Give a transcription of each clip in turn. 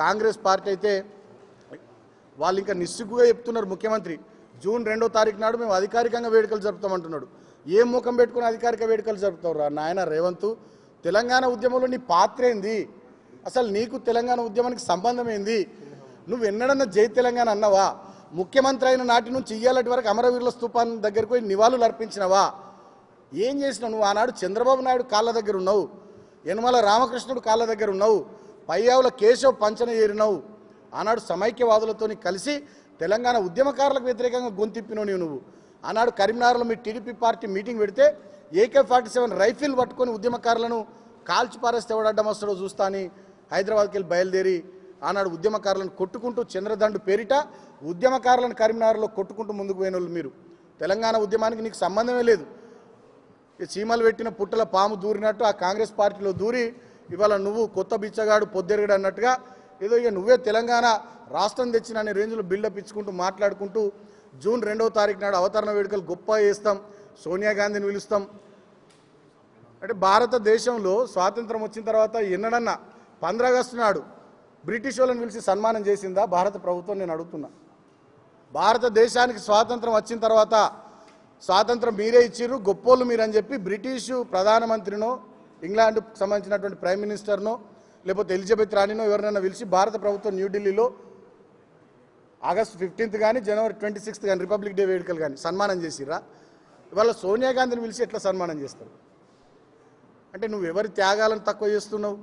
Congress party అయితే వాళ్ళు ఇంకా నిస్సిగ్గుగా చెప్తున్నారు. ముఖ్యమంత్రి జూన్ 2వ తారీఖు నాడు మేము అధికారికంగా వేడుకలు జరుపుతామంటున్నాడు. ఏం ముఖం పెట్టుకుని అధికారిక వేడుకలు జరుపుతావురా నాయన రేవంత్? తెలంగాణ ఉద్యమంలో నీ పాత్ర ఏంది? అసలు నీకు తెలంగాణ ఉద్యమానికి సంబంధం ఏంది? నువ్వు ఎన్నడన్నా జై తెలంగాణ అన్నావా? ముఖ్యమంత్రి అయిన నాటి నుంచి ఇయ్యాలటి వరకు అమరవీరుల స్తూపాన్ని దగ్గరికి పోయి నివాళులు అర్పించినవా? ఏం చేసినావు నువ్వు? ఆనాడు చంద్రబాబు నాయుడు కాళ్ళ దగ్గర ఉన్నావు, యనమల రామకృష్ణుడు కాళ్ళ దగ్గర ఉన్నావు, పయ్యావుల కేశవ్ పంచన చేరినావు. ఆనాడు సమైక్యవాదులతో కలిసి తెలంగాణ ఉద్యమకారులకు వ్యతిరేకంగా గొంతిప్పినవు నువ్వు. ఆనాడు కరీంనగర్లో మీ టీడీపీ పార్టీ మీటింగ్ పెడితే AK-47 రైఫిల్ పట్టుకొని ఉద్యమకారులను కాల్చి పారేస్తే ఎవడడ్డం వస్తాడో చూస్తా అని హైదరాబాద్కి వెళ్ళి బయలుదేరి ఆనాడు ఉద్యమకారులను కొట్టుకుంటూ చంద్రదండు పేరిట ఉద్యమకారులను కరీంనగర్లో కొట్టుకుంటూ ముందుకు పోయిన వాళ్ళు మీరు. తెలంగాణ ఉద్యమానికి నీకు సంబంధమే లేదు. చీమలు పెట్టిన పుట్టల పాము దూరినట్టు ఆ కాంగ్రెస్ పార్టీలో దూరి ఇవాళ నువ్వు కొత్త బిచ్చగాడు పొద్దెరగడు అన్నట్టుగా ఏదో ఇక నువ్వే తెలంగాణ రాష్ట్రం తెచ్చిన అనే రేంజ్లో బిల్డప్ ఇచ్చుకుంటూ మాట్లాడుకుంటూ జూన్ 2వ తారీఖు నాడు అవతరణ వేడుకలు గొప్ప చేస్తాం, సోనియా గాంధీని పిలుస్తాం అంటే భారతదేశంలో స్వాతంత్రం వచ్చిన తర్వాత ఎన్నడన్నా 15 ఆగస్టు నాడు బ్రిటిష్ వాళ్ళని పిలిచి సన్మానం చేసిందా భారత ప్రభుత్వం? నేను అడుగుతున్నా. భారతదేశానికి స్వాతంత్రం వచ్చిన తర్వాత స్వాతంత్రం మీరే ఇచ్చిర్రు, గొప్పోళ్ళు మీరని చెప్పి బ్రిటిషు ప్రధానమంత్రినో ఇంగ్లాండ్కు సంబంధించినటువంటి ప్రైమ్ మినిస్టర్నో లేకపోతే ఎలిజబెత్ రాణినో ఎవరినైనా పిలిచి భారత ప్రభుత్వం న్యూఢిల్లీలో ఆగస్టు 15th కానీ జనవరి 26th కానీ రిపబ్లిక్ డే వేడుకలు కానీ సన్మానం చేసిర్రా? ఇవాళ సోనియా గాంధీని పిలిచి ఎట్లా సన్మానం చేస్తారు? అంటే నువ్వు ఎవరి త్యాగాలను తక్కువ చేస్తున్నావు?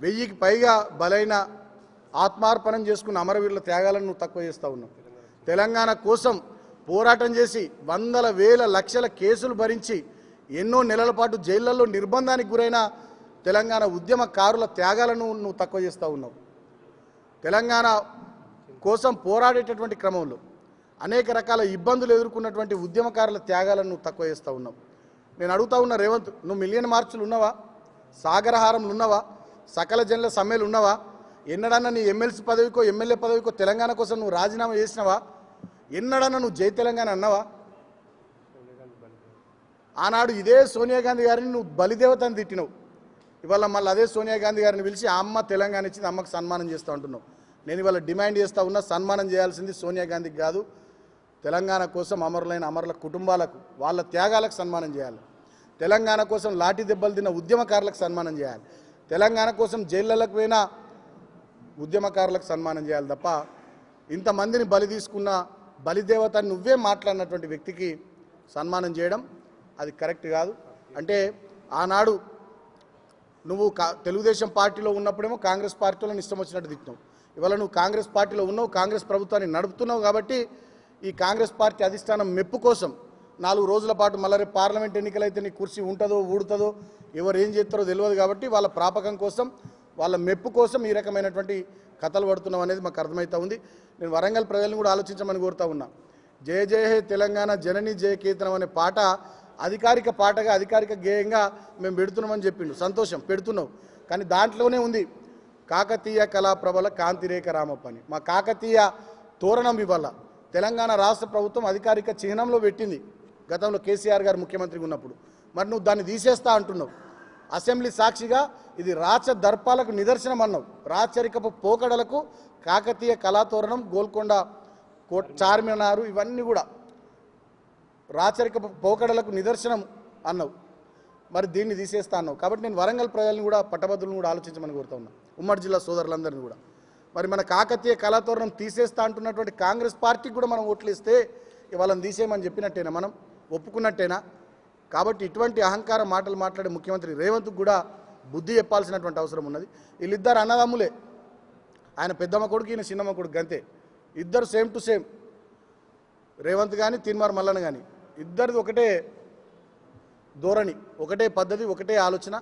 1000కి పైగా బలైన ఆత్మార్పణం చేసుకున్న అమరవీరుల త్యాగాలను నువ్వు తక్కువ చేస్తూ ఉన్నావు. తెలంగాణ కోసం పోరాటం చేసి వందల వేల లక్షల కేసులు భరించి ఎన్నో నెలల పాటు జైళ్లలో నిర్బంధానికి గురైన తెలంగాణ ఉద్యమకారుల త్యాగాలను నువ్వు తక్కువ చేస్తూ ఉన్నావు. తెలంగాణ కోసం పోరాడేటటువంటి క్రమంలో అనేక రకాల ఇబ్బందులు ఎదుర్కొన్నటువంటి ఉద్యమకారుల త్యాగాలను నువ్వు తక్కువ చేస్తూ ఉన్నావు. నేను అడుగుతా ఉన్నా రేవంత్, నువ్వు మిలియన్ మార్చులు ఉన్నావా? సాగరహారంలు ఉన్నావా? సకల జనుల సమ్మెలు ఉన్నావా? ఎన్నడన్నా నీ ఎమ్మెల్సీ పదవికో ఎమ్మెల్యే పదవికో తెలంగాణ కోసం నువ్వు రాజీనామా చేసినావా? ఎన్నడన్నా నువ్వు జై తెలంగాణ అన్నావా? ఆనాడు ఇదే సోనియా గాంధీ గారిని నువ్వు బలిదేవతని తిట్టినావు. ఇవాళ మళ్ళీ అదే సోనియా గాంధీ గారిని పిలిచి ఆ అమ్మ తెలంగాణ ఇచ్చింది, అమ్మకు సన్మానం చేస్తూ ఉంటున్నావు. నేను ఇవాళ డిమాండ్ చేస్తూ ఉన్నా, సన్మానం చేయాల్సింది సోనియా గాంధీకి కాదు, తెలంగాణ కోసం అమరులైన అమరుల కుటుంబాలకు వాళ్ళ త్యాగాలకు సన్మానం చేయాలి. తెలంగాణ కోసం లాఠీ దెబ్బలు తిన్న ఉద్యమకారులకు సన్మానం చేయాలి. తెలంగాణ కోసం జైళ్ళకు పోయిన ఉద్యమకారులకు సన్మానం చేయాలి తప్ప ఇంతమందిని బలి తీసుకున్న బలిదేవత నువ్వే మాట్లాడినటువంటి వ్యక్తికి సన్మానం చేయడం అది కరెక్ట్ కాదు. అంటే ఆనాడు నువ్వు తెలుగుదేశం పార్టీలో ఉన్నప్పుడేమో కాంగ్రెస్ పార్టీలో ఇష్టం వచ్చినట్టు తిట్టినావు. ఇవాళ నువ్వు కాంగ్రెస్ పార్టీలో ఉన్నావు, కాంగ్రెస్ ప్రభుత్వాన్ని నడుపుతున్నావు. కాబట్టి ఈ కాంగ్రెస్ పార్టీ అధిష్టానం మెప్పు కోసం 4 రోజుల పాటు మళ్ళీ రేపు పార్లమెంట్ ఎన్నికలైతే నీ కుర్చీ ఉంటుందో ఊడుతుందో ఎవరు ఏం చేస్తారో తెలియదు. కాబట్టి వాళ్ళ ప్రాపకం కోసం వాళ్ళ మెప్పు కోసం ఈ రకమైనటువంటి కథలు పడుతున్నాం అనేది మాకు అర్థమవుతా ఉంది. నేను వరంగల్ ప్రజలను కూడా ఆలోచించమని కోరుతా ఉన్నా. జయ జయ హే తెలంగాణ జనని జయ కేతనం అనే పాట అధికారిక పాటగా అధికారిక గేయంగా మేము పెడుతున్నామని చెప్పిండు. సంతోషం, పెడుతున్నావు. కానీ దాంట్లోనే ఉంది కాకతీయ కళాప్రభల కాంతిరేఖ రామప్ప అని. మా కాకతీయ తోరణం ఇవాళ తెలంగాణ రాష్ట్ర ప్రభుత్వం అధికారిక చిహ్నంలో పెట్టింది గతంలో కేసీఆర్ గారు ముఖ్యమంత్రిగా ఉన్నప్పుడు. మరి నువ్వు దాన్ని తీసేస్తా అంటున్నావు. అసెంబ్లీ సాక్షిగా ఇది రాచ దర్పాలకు నిదర్శనం అన్నావు. రాచరికపు పోకడలకు కాకతీయ కళాతోరణం, గోల్కొండ చార్మినారు ఇవన్నీ కూడా రాచరికపు పోకడలకు నిదర్శనం అన్నావు. మరి దీన్ని తీసేస్తా అన్నావు. కాబట్టి నేను వరంగల్ ప్రజలను కూడా పట్టభద్రులను కూడా ఆలోచించమని కోరుతా ఉన్నా, ఉమ్మడి జిల్లా సోదరులందరినీ కూడా. మరి మన కాకతీయ కళాతోరణం తీసేస్తా అంటున్నటువంటి కాంగ్రెస్ పార్టీకి కూడా మనం ఓట్లు ఇస్తే వాళ్ళని తీసేయమని చెప్పినట్టేనా, మనం ఒప్పుకున్నట్టేనా? కాబట్టి ఇటువంటి అహంకార మాటలు మాట్లాడే ముఖ్యమంత్రి రేవంత్కు కూడా బుద్ధి చెప్పాల్సినటువంటి అవసరం ఉన్నది. వీళ్ళిద్దరు అన్నదమ్ములే, ఆయన పెద్దమ్మ కొడుకు ఈయన చిన్నమ్మ కొడుకు అంతే. ఇద్దరు సేమ్ టు సేమ్, రేవంత్ కానీ తీన్మార్ మల్లన్న కానీ ఇద్దరిది ఒకటే ధోరణి, ఒకటే పద్ధతి, ఒకటే ఆలోచన.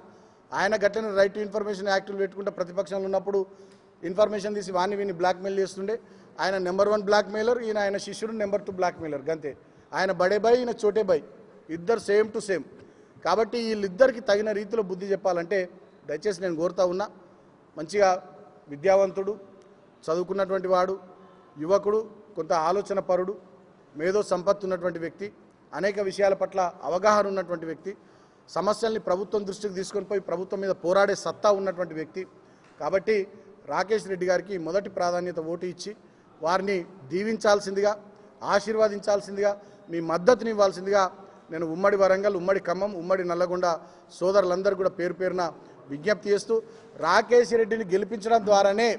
ఆయన గట్లని రైట్ టు ఇన్ఫర్మేషన్ యాక్టులు పెట్టుకుంటే ప్రతిపక్షంలో ఉన్నప్పుడు ఇన్ఫర్మేషన్ తీసి వాణ్ణి వీని బ్లాక్మెయిల్ చేస్తుండే. ఆయన నెంబర్ 1 బ్లాక్మెయిలర్, ఈయన ఆయన శిష్యుడు నెంబర్ 2 బ్లాక్మెయిలర్ గంతే. ఆయన బడే బాయ్, ఈయన చోటే బాయ్, ఇద్దరు సేమ్ టు సేమ్. కాబట్టి వీళ్ళిద్దరికి తగిన రీతిలో బుద్ధి చెప్పాలంటే దయచేసి నేను కోరుతా ఉన్నా, మంచిగా విద్యావంతుడు, చదువుకున్నటువంటి వాడు, యువకుడు, కొంత ఆలోచన పరుడు, మేధో సంపత్తి ఉన్నటువంటి వ్యక్తి, అనేక విషయాల పట్ల అవగాహన ఉన్నటువంటి వ్యక్తి, సమస్యల్ని ప్రభుత్వం దృష్టికి తీసుకొని పోయి ప్రభుత్వం మీద పోరాడే సత్తా ఉన్నటువంటి వ్యక్తి. కాబట్టి రాకేష్ రెడ్డి గారికి మొదటి ప్రాధాన్యత ఓటు ఇచ్చి వారిని దీవించాల్సిందిగా, ఆశీర్వదించాల్సిందిగా, మీ మద్దతుని ఇవ్వాల్సిందిగా నేను ఉమ్మడి వరంగల్, ఉమ్మడి ఖమ్మం, ఉమ్మడి నల్లగొండ సోదరులందరూ కూడా పేరు పేరున విజ్ఞప్తి చేస్తూ, రాకేష్ రెడ్డిని గెలిపించడం ద్వారానే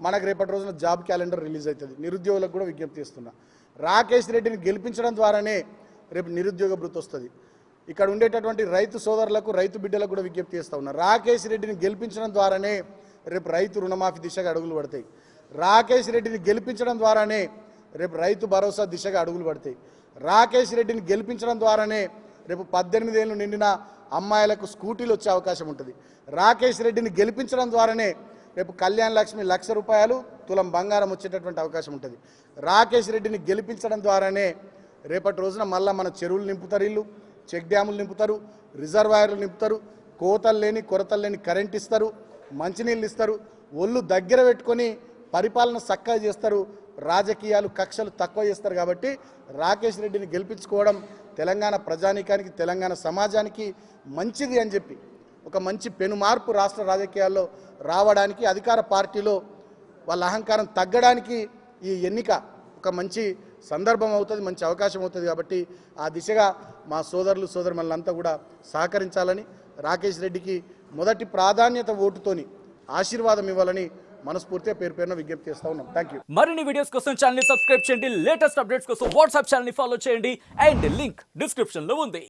మనకు రేపటి రోజున జాబ్ క్యాలెండర్ రిలీజ్ అవుతుంది. నిరుద్యోగులకు కూడా విజ్ఞప్తి చేస్తున్నా, రాకేష్ రెడ్డిని గెలిపించడం ద్వారానే రేపు నిరుద్యోగ భృతి వస్తుంది. ఇక్కడ ఉండేటటువంటి రైతు సోదరులకు, రైతు బిడ్డలకు కూడా విజ్ఞప్తి చేస్తూ ఉన్నా, రాకేష్ రెడ్డిని గెలిపించడం ద్వారానే రేపు రైతు రుణమాఫీ దిశగా అడుగులు పడతాయి. రాకేష్ రెడ్డిని గెలిపించడం ద్వారానే రేపు రైతు భరోసా దిశగా అడుగులు పడతాయి. రాకేష్ రెడ్డిని గెలిపించడం ద్వారానే రేపు 18 ఏళ్ళు నిండిన అమ్మాయిలకు స్కూటీలు వచ్చే అవకాశం ఉంటుంది. రాకేష్ రెడ్డిని గెలిపించడం ద్వారానే రేపు కళ్యాణ లక్ష్మి ₹1,00,000 తులం బంగారం వచ్చేటటువంటి అవకాశం ఉంటుంది. రాకేష్ రెడ్డిని గెలిపించడం ద్వారానే రేపటి రోజున మళ్ళీ మన చెరువులు నింపుతారు, ఇల్లు చెక్ డ్యాములు నింపుతారు, రిజర్వాయర్లు నింపుతారు, కోతలు లేని కొరతలు లేని కరెంట్ ఇస్తారు, మంచినీళ్ళు ఇస్తారు, ఒళ్ళు దగ్గర పెట్టుకొని పరిపాలన చక్కగా చేస్తారు, రాజకీయాలు కక్షలు తక్కువ చేస్తారు. కాబట్టి రాకేష్ రెడ్డిని గెలిపించుకోవడం తెలంగాణ ప్రజానీకానికి, తెలంగాణ సమాజానికి మంచిది అని చెప్పి, ఒక మంచి పెనుమార్పు రాష్ట్ర రాజకీయాల్లో రావడానికి, అధికార పార్టీలో వాళ్ళ అహంకారం తగ్గడానికి ఈ ఎన్నిక ఒక మంచి సందర్భం అవుతుంది, మంచి అవకాశం అవుతుంది. కాబట్టి ఆ దిశగా మా సోదరులు సోదరుమణులంతా కూడా సహకరించాలని, రాకేష్ రెడ్డికి మొదటి ప్రాధాన్యత ఓటుతోని ఆశీర్వాదం ఇవ్వాలని మనస్ఫూర్తిగా పేరు పేరున విజ్ఞప్తి చేస్తా ఉన్నాం. Thank you. మరిన్ని వీడియోస్ కోసం ఛానల్ ని సబ్స్క్రైబ్ చేయండి, లేటెస్ట్ అప్డేట్స్ కోసం వాట్సాప్ ఛానల్ ని ఫాలో చేయండి అండ్ లింక్ డిస్క్రిప్షన్ లో ఉంది.